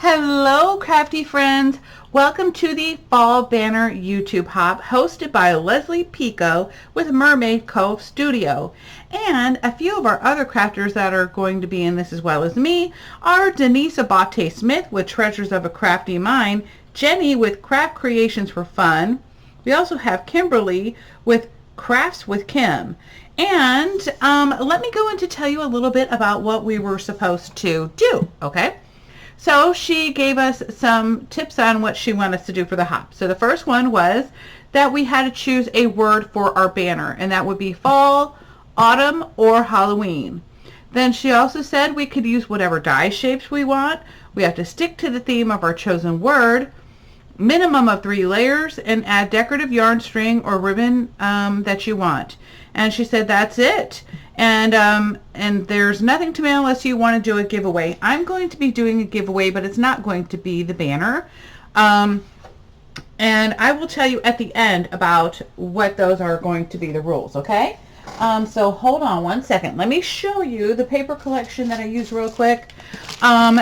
Hello, crafty friends. Welcome to the Fall Banner YouTube Hop hosted by Leslie Pico with Mermaid Cove Studio. And a few of our other crafters that are going to be in this as well as me are Denise Abate Smith with Treasures of a Crafty Mind, Jenny with Craft Creations for Fun. We also have Kimberly with Crafts with Kim. And let me go in to tell you a little bit about what we were supposed to do, okay? So she gave us some tips on what she wanted us to do for the hop. So the first one was that we had to choose a word for our banner, and that would be fall, autumn, or Halloween. Then she also said we could use whatever die shapes we want. We have to stick to the theme of our chosen word, minimum of 3 layers, and add decorative yarn, string, or ribbon that you want. And she said that's it. And there's nothing to mail unless you want to do a giveaway. I'm going to be doing a giveaway, but it's not going to be the banner. And I will tell you at the end about what those are going to be the rules, okay? So hold on one second. Let me show you the paper collection that I use real quick.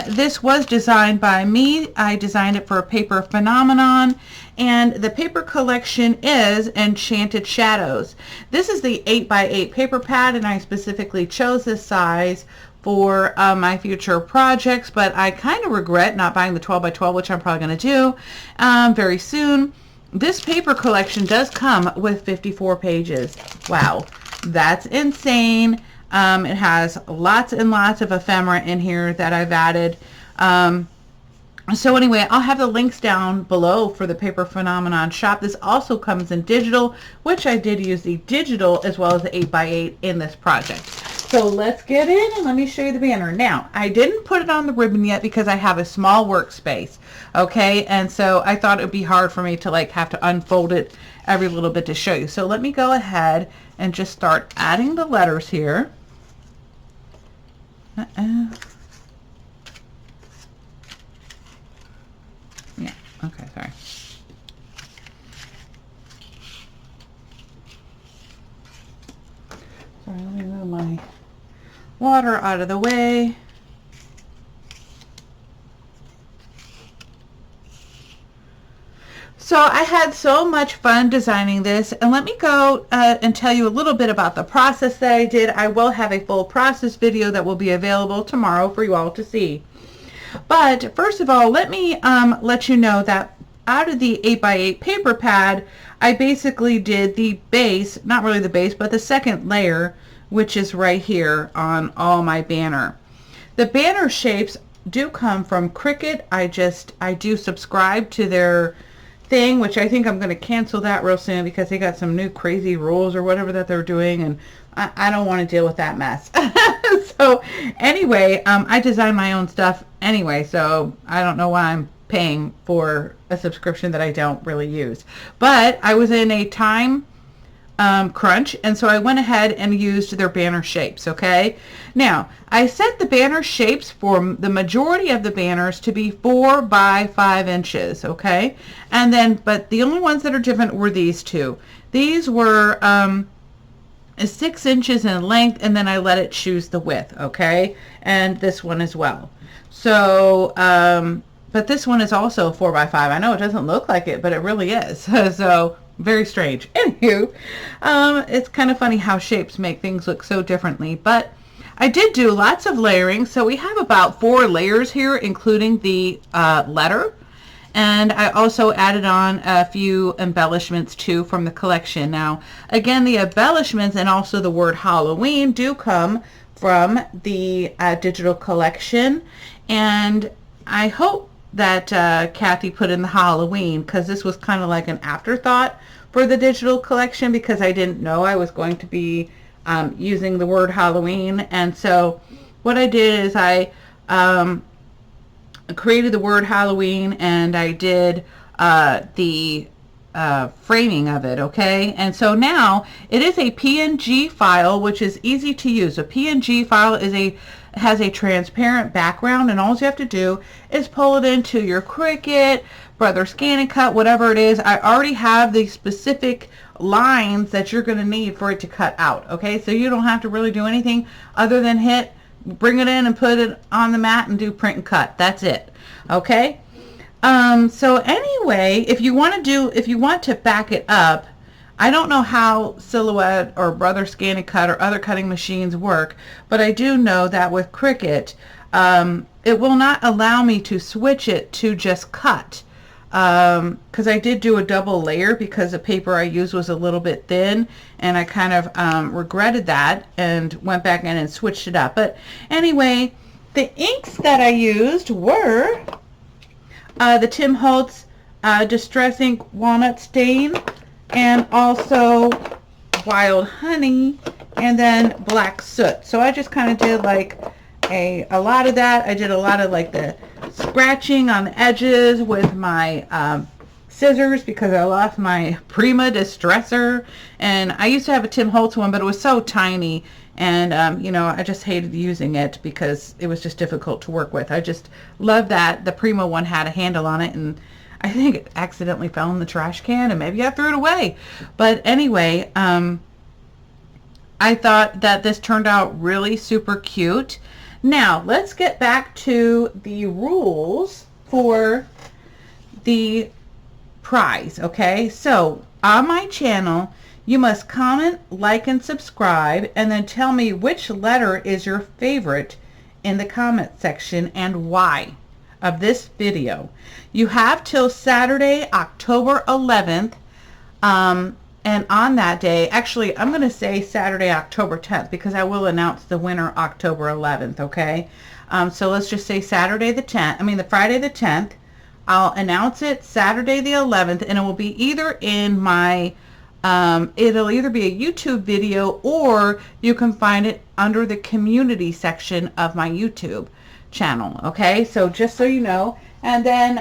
This was designed by me. I designed it for a paper phenomenon, and the paper collection is Enchanted Shadows. This is the 8x8 paper pad, and I specifically chose this size for my future projects, but I kind of regret not buying the 12x12, which I'm probably going to do very soon. This paper collection does come with 54 pages. Wow. That's insane. It has lots and lots of ephemera in here that I've added. So anyway, I'll have the links down below for the Paper Phenomenon shop. This also comes in digital, which I did use the digital as well as the 8x8 in this project. So let's get in and let me show you the banner. Now, I didn't put it on the ribbon yet because I have a small workspace, okay? And so I thought it would be hard for me to like have to unfold it every little bit to show you. So let me go ahead and just start adding the letters here. Yeah, okay, sorry. Sorry, let me move my water out of the way. So I had so much fun designing this, and let me go and tell you a little bit about the process that I did. I will have a full process video that will be available tomorrow for you all to see. But first of all, let me let you know that out of the 8x8 paper pad, I basically did the base, not really the base, but the second layer, which is right here on all my banner. The banner shapes do come from Cricut. I do subscribe to their thing, which I think I'm going to cancel that real soon because they got some new crazy rules or whatever that they're doing, and I don't want to deal with that mess. So anyway, I design my own stuff anyway, so I don't know why I'm paying for a subscription that I don't really use. But I was in a time crunch, and so I went ahead and used their banner shapes, okay? Now, I set the banner shapes for the majority of the banners to be 4 by 5 inches, okay? And then, but the only ones that are different were these two. These were 6 inches in length, and then I let it choose the width, okay? And this one as well. So, but this one is also 4 by 5. I know it doesn't look like it, but it really is. So, very strange. Anywho, it's kind of funny how shapes make things look so differently, but I did do lots of layering. So we have about 4 layers here, including the letter. And I also added on a few embellishments too from the collection. Now, again, the embellishments and also the word Halloween do come from the digital collection. And I hope that Kathy put in the Halloween, because this was kind of like an afterthought for the digital collection because I didn't know I was going to be using the word Halloween. And so what I did is I created the word Halloween, and I did the framing of it, okay? And so now it is a PNG file, which is easy to use. A PNG file has a transparent background, and all you have to do is pull it into your Cricut, Brother Scan and Cut, whatever it is. I already have the specific lines that you're going to need for it to cut out, okay? So you don't have to really do anything other than hit bring it in and put it on the mat and do print and cut. That's it. Okay. So anyway, if you want to back it up, I don't know how Silhouette or Brother Scan and Cut or other cutting machines work, but I do know that with Cricut, it will not allow me to switch it to just cut. Because I did do a double layer because the paper I used was a little bit thin, and I kind of regretted that and went back in and switched it up. But anyway, the inks that I used were the Tim Holtz Distress Ink Walnut Stain, and also Wild Honey, and then Black Soot. So I just kind of did like a lot of that. I did a lot of like the scratching on the edges with my scissors because I lost my Prima Distresser, and I used to have a Tim Holtz one, but it was so tiny, and you know, I just hated using it because it was just difficult to work with. I just love that the Prima one had a handle on it, and I think it accidentally fell in the trash can, and maybe I threw it away. But anyway, I thought that this turned out really super cute. Now, let's get back to the rules for the prize, okay? So, on my channel, you must comment, like, and subscribe, and then tell me which letter is your favorite in the comment section and why of this video. You have till Saturday, October 11th, and on that day, actually, I'm going to say Saturday, October 10th, because I will announce the winner October 11th, okay? So let's just say Saturday the 10th, the Friday the 10th. I'll announce it Saturday the 11th, and it will be either in my, it'll either be a YouTube video, or you can find it under the community section of my YouTube channel, okay? So just so you know. And then,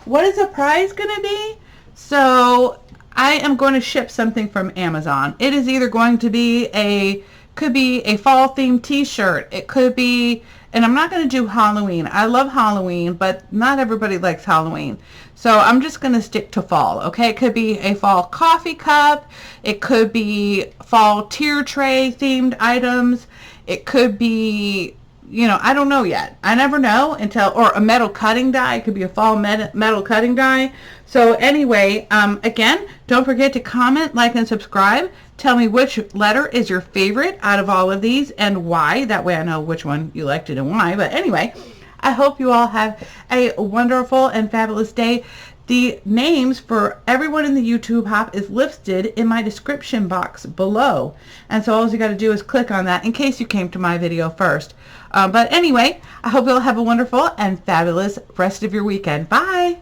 what is the prize going to be? So I am going to ship something from Amazon. It is either going to be could be a fall themed t-shirt. It could be, and I'm not going to do Halloween. I love Halloween, but not everybody likes Halloween. So I'm just going to stick to fall, okay? It could be a fall coffee cup. It could be fall tier tray themed items. It could be, you know, I don't know yet. I never know until, or a metal cutting die. It could be a fall metal cutting die. So anyway, again, don't forget to comment, like, and subscribe. Tell me which letter is your favorite out of all of these and why. That way I know which one you liked it and why. But anyway, I hope you all have a wonderful and fabulous day. The names for everyone in the YouTube hop is listed in my description box below. And so all you got to do is click on that in case you came to my video first. But anyway, I hope you'll have a wonderful and fabulous rest of your weekend. Bye!